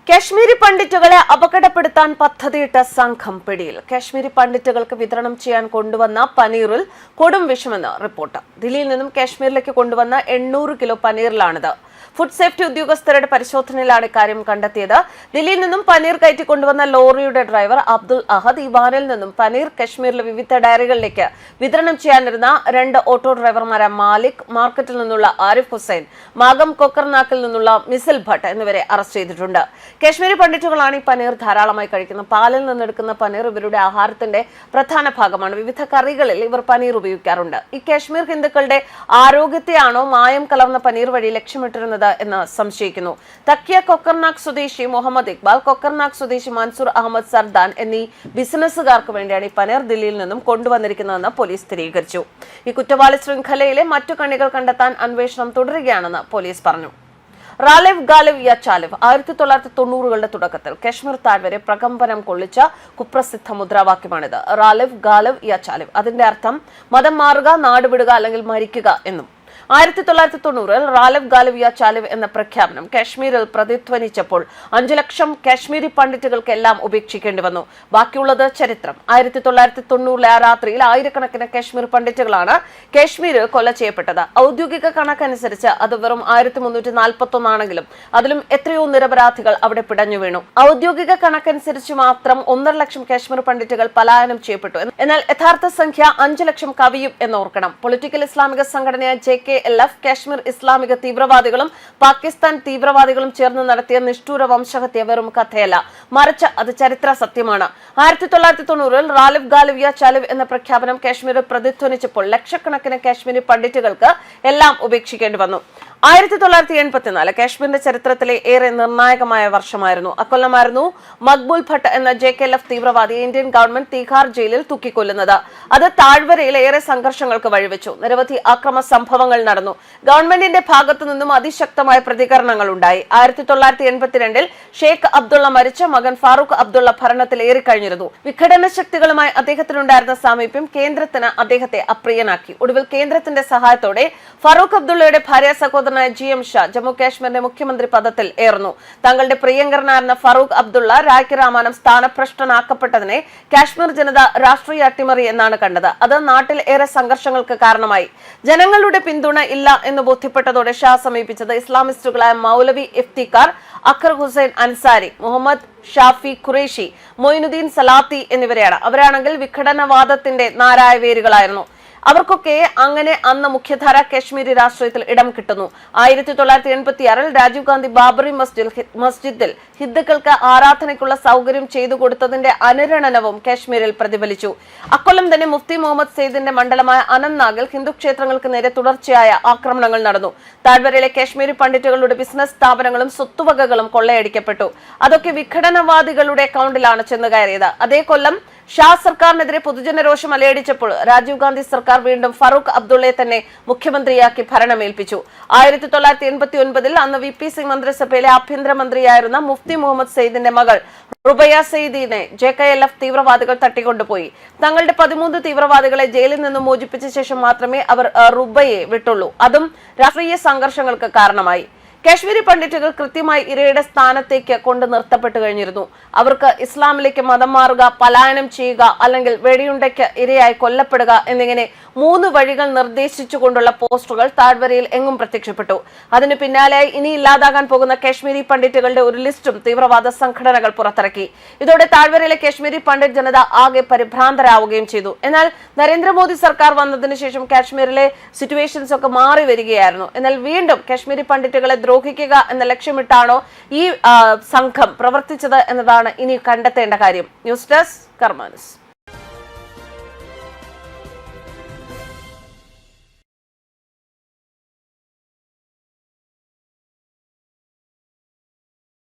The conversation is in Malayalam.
കാശ്മീരി പണ്ഡിറ്റുകളെ അപകടപ്പെടുത്താൻ പദ്ധതിയിട്ട സംഘം പിടിയിൽ. കാശ്മീരി പണ്ഡിറ്റുകൾക്ക് വിതരണം ചെയ്യാൻ കൊണ്ടുവന്ന പനീറിൽ കൊടും വിഷമെന്ന് റിപ്പോർട്ട്. ദില്ലിയിൽ നിന്നും കാശ്മീരിലേക്ക് കൊണ്ടുവന്ന 800 കിലോ പനീറിലാണിത്. ഫുഡ് സേഫ്റ്റി ഉദ്യോഗസ്ഥരുടെ പരിശോധനയിലാണ് ഇക്കാര്യം കണ്ടെത്തിയത്. ദില്ലിയിൽ നിന്നും പനീർ കയറ്റി കൊണ്ടുവന്ന ലോറിയുടെ ഡ്രൈവർ അബ്ദുൾ അഹദ് ഇവാനിൽ നിന്നും പനീർ കാശ്മീരിലെ വിവിധ ഡയറികളിലേക്ക് വിതരണം ചെയ്യാനിരുന്ന 2 ഓട്ടോ ഡ്രൈവർമാരായ മാലിക്, മാർക്കറ്റിൽ നിന്നുള്ള ആരിഫ് ഹുസൈൻ, മാഗം കൊക്കർനാക്കിൽ നിന്നുള്ള മിസിൽ ഭട്ട് എന്നിവരെ അറസ്റ്റ് ചെയ്തിട്ടുണ്ട്. കാശ്മീരി പണ്ഡിറ്റുകളാണ് ഈ പനീർ ധാരാളമായി കഴിക്കുന്നത്. പാലിൽ നിന്നെടുക്കുന്ന പനീർ ഇവരുടെ ആഹാരത്തിന്റെ പ്രധാന ഭാഗമാണ്. വിവിധ കറികളിൽ ഇവർ പനീർ ഉപയോഗിക്കാറുണ്ട്. ഈ കാശ്മീർ ഹിന്ദുക്കളുടെ ആരോഗ്യത്തെയാണോ മായം കലർന്ന പനീർ വഴി ലക്ഷ്യമിട്ടിരുന്നത് എന്ന് സംശയിക്കുന്നു. തക്കിയ കൊക്കർനാക് സ്വദേശി മുഹമ്മദ് ഇക്ബാൽ, കൊക്കർനാക് സ്വദേശി മൻസൂർ അഹമ്മദ് സർദാൻ എന്നീ ബിസിനസ്സുകാർക്ക് വേണ്ടിയാണ് ഈ പനീർ ദില്ലിയിൽ നിന്നും കൊണ്ടുവന്നിരിക്കുന്നതെന്ന് പോലീസ് സ്ഥിരീകരിച്ചു. ഈ കുറ്റവാളി ശൃംഖലയിലെ മറ്റു കണ്ണികൾ കണ്ടെത്താൻ അന്വേഷണം തുടരുകയാണെന്ന് പോലീസ് പറഞ്ഞു. റാലെവ് ഗാലെവ് യാ ചാലെവ് 1990കളുടെ തുടക്കത്തിൽ കാശ്മീർ താഴ്വരെ പ്രകമ്പനം കൊള്ളിച്ച കുപ്രസിദ്ധ മുദ്രാവാക്യമാണിത്. റാലെവ് ഗാലെവ് യാ ചാലെവ്. അതിന്റെ അർത്ഥം മതം മാറുക, നാടുവിടുക അല്ലെങ്കിൽ മരിക്കുക എന്നും. 1990-ൽ റാലെവ് ഗാലെവ് യാ ചാലെവ് എന്ന പ്രഖ്യാപനം കാശ്മീരിൽ പ്രതിധ്വനിച്ചപ്പോൾ 5 ലക്ഷം കാശ്മീരി പണ്ഡിറ്റുകൾക്ക് എല്ലാം ഉപേക്ഷിക്കേണ്ടി വന്നു. ബാക്കിയുള്ളത് ചരിത്രം. 1990-ലെ ആ രാത്രിയിൽ ആയിരക്കണക്കിന് കാശ്മീർ പണ്ഡിറ്റുകളാണ് കാശ്മീരിൽ കൊല ചെയ്യപ്പെട്ടത്. ഔദ്യോഗിക കണക്കനുസരിച്ച് അത് വെറും 1341 ആണെങ്കിലും അതിലും എത്രയോ നിരപരാധികൾ അവിടെ പിടഞ്ഞു വീണു. ഔദ്യോഗിക കണക്കനുസരിച്ച് മാത്രം 1.5 ലക്ഷം കാശ്മീർ പണ്ഡിറ്റുകൾ പലായനം ചെയ്യപ്പെട്ടു. എന്നാൽ യഥാർത്ഥ സംഖ്യ 5 ലക്ഷം കവിയും എന്നോർക്കണം. പൊളിറ്റിക്കൽ ഇസ്ലാമിക സംഘടനയായ JKLF, കാശ്മീർ ഇസ്ലാമിക തീവ്രവാദികളും പാകിസ്ഥാൻ തീവ്രവാദികളും ചേർന്ന് നടത്തിയ നിഷ്ഠൂര വംശഹത്യ വെറും കഥയല്ല, മറിച്ച് അത് ചരിത്ര സത്യമാണ്. 1990-ൽ റാലെവ് ഗാലെവ് യാ ചാലെവ് എന്ന പ്രഖ്യാപനം കാശ്മീരിൽ പ്രതിധ്വനിച്ചപ്പോൾ ലക്ഷക്കണക്കിന് കാശ്മീരി പണ്ഡിറ്റുകൾക്ക് എല്ലാം ഉപേക്ഷിക്കേണ്ടി വന്നു. 1984 കാശ്മീരിന്റെ ചരിത്രത്തിലെ ഏറെ നിർണായകമായ വർഷമായിരുന്നു. അക്കൊല്ലമായിരുന്നു മക്ബൂൽ ഭട്ട് എന്ന JKLF തീവ്രവാദിയെ ഇന്ത്യൻ ഗവൺമെന്റ് തീഹാർ ജയിലിൽ തൂക്കിക്കൊല്ലുന്നത്. അത് താഴ്വരയിൽ ഏറെ സംഘർഷങ്ങൾക്ക് വഴിവെച്ചു. നിരവധി ആക്രമ സംഭവങ്ങൾ നടന്നു. ഗവൺമെന്റിന്റെ ഭാഗത്തു നിന്നും അതിശക്തമായ പ്രതികരണങ്ങൾ ഉണ്ടായി. 1982-ൽ ഷെയ്ഖ് അബ്ദുള്ള മരിച്ച മകൻ ഫാറൂഖ് അബ്ദുള്ള ഭരണത്തിൽ ഏറിക്കഴിഞ്ഞിരുന്നു. വിഘടന ശക്തികളുമായി അദ്ദേഹത്തിനുണ്ടായിരുന്ന സാമീപ്യം കേന്ദ്രത്തിന് അദ്ദേഹത്തെ അപ്രിയനാക്കി. ഒടുവിൽ കേന്ദ്രത്തിന്റെ സഹായത്തോടെ ഫാറൂഖ് അബ്ദുള്ളയുടെ ഭാര്യ സഹോദരനായ GM ഷാ ജമ്മു കാശ്മീരിന്റെ മുഖ്യമന്ത്രി പദത്തിൽ ഏറുന്നു. തങ്ങളുടെ പ്രിയങ്കരനായിരുന്ന ഫാറൂഖ് അബ്ദുള്ള രാജ്യരാമാനം സ്ഥാനഭ്രഷ്ടനാക്കപ്പെട്ടതിനെ കാശ്മീർ ജനത രാഷ്ട്രീയ അട്ടിമറി എന്നാണ് കണ്ടത്. അത് നാട്ടിൽ ഏറെ സംഘർഷങ്ങൾക്ക് കാരണമായി. ജനങ്ങളുടെ പിന്തുണ ഇല്ല എന്ന് ബോധ്യപ്പെട്ടതോടെ ഷാ സമീപിച്ചത് ഇസ്ലാമിസ്റ്റുകളായ മൗലവി ഇഫ്തിഖാർ, അഖർ ഹുസൈൻ അൻസാരി, മുഹമ്മദ് ഷാഫി ഖുറേഷി, മൊയിനുദ്ദീൻ സലാത്തി എന്നിവരെയാണ്. അവരാണെങ്കിൽ വിഘടനവാദത്തിന്റെ നാരായ വേരുകളായിരുന്നു. അവർക്കൊക്കെ അങ്ങനെ അന്ന് മുഖ്യധാര കാശ്മീരി രാഷ്ട്രീയത്തിൽ ഇടം കിട്ടുന്നു. 1986-ൽ രാജീവ് ഗാന്ധി ബാബറി മസ്ജിദിൽ ഹിന്ദുക്കൾക്ക് ആരാധനയ്ക്കുള്ള സൗകര്യം ചെയ്തു കൊടുത്തതിന്റെ അനുരണനവും കാശ്മീരിൽ പ്രതിഫലിച്ചു. അക്കൊല്ലം തന്നെ മുഫ്തി മുഹമ്മദ് സെയ്ദിന്റെ മണ്ഡലമായ അനന്ത്നാഗിൽ ഹിന്ദു ക്ഷേത്രങ്ങൾക്ക് നേരെ തുടർച്ചയായ ആക്രമണങ്ങൾ നടന്നു. താഴ്വരയിലെ കാശ്മീരി പണ്ഡിറ്റുകളുടെ ബിസിനസ് സ്ഥാപനങ്ങളും സ്വത്തുവകകളും കൊള്ളയടിക്കപ്പെട്ടു. അതൊക്കെ വിഘടനവാദികളുടെ അക്കൗണ്ടിലാണ് ചെന്ന് കയറിയത്. അതേ കൊല്ലം ഷാ സർക്കാരിനെതിരെ പൊതുജനരോഷം അലയടിച്ചപ്പോൾ രാജീവ് ഗാന്ധി സർക്കാർ വീണ്ടും ഫാറൂഖ് അബ്ദുള്ളയെ തന്നെ മുഖ്യമന്ത്രിയാക്കി ഭരണമേൽപ്പിച്ചു. 1989-ൽ അന്ന് VPC മന്ത്രിസഭയിലെ ആഭ്യന്തരമന്ത്രിയായിരുന്ന മുഫ്തി മുഹമ്മദ് സെയ്ദിന്റെ മകൾ റുബയ സെയ്ദിനെ JKLF തീവ്രവാദികൾ തട്ടിക്കൊണ്ടുപോയി. തങ്ങളുടെ 13 തീവ്രവാദികളെ ജയിലിൽ നിന്നും മോചിപ്പിച്ച ശേഷം മാത്രമേ അവർ റുബയെ വിട്ടുള്ളൂ. അതും രാഷ്ട്രീയ സംഘർഷങ്ങൾക്ക് കാരണമായി. കാശ്മീരി പണ്ഡിറ്റുകൾ കൃത്യമായി ഇരയുടെ സ്ഥാനത്തേക്ക് കൊണ്ട് നിർത്തപ്പെട്ടു കഴിഞ്ഞിരുന്നു. അവർക്ക് ഇസ്ലാമിലേക്ക് മതം മാറുക, പലായനം ചെയ്യുക, അല്ലെങ്കിൽ വെടിയുണ്ടയ്ക്ക് ഇരയായി കൊല്ലപ്പെടുക എന്നിങ്ങനെ 3 വഴികൾ നിർദ്ദേശിച്ചുകൊണ്ടുള്ള പോസ്റ്ററുകൾ താഴ്വരയിൽ എങ്ങും പ്രത്യക്ഷപ്പെട്ടു. അതിന് പിന്നാലെയായി ഇനി ഇല്ലാതാകാൻ പോകുന്ന കാശ്മീരി പണ്ഡിറ്റുകളുടെ ഒരു ലിസ്റ്റും തീവ്രവാദ സംഘടനകൾ പുറത്തിറക്കി. ഇതോടെ താഴ്വരയിലെ കാശ്മീരി പണ്ഡിറ്റ് ജനത ആകെ പരിഭ്രാന്തരാവുകയും ചെയ്തു. എന്നാൽ നരേന്ദ്രമോദി സർക്കാർ വന്നതിന് ശേഷം കാശ്മീരിലെ സിറ്റുവേഷൻസ് ഒക്കെ മാറി വരികയായിരുന്നു. എന്നാൽ വീണ്ടും കാശ്മീരി പണ്ഡിറ്റുകളെ ദ്രോഹിക്കുക എന്ന ലക്ഷ്യമിട്ടാണോ ഈ സംഘം പ്രവർത്തിച്ചത് എന്നതാണ് ഇനി കണ്ടെത്തേണ്ട കാര്യം. News desk കർമാനസ്.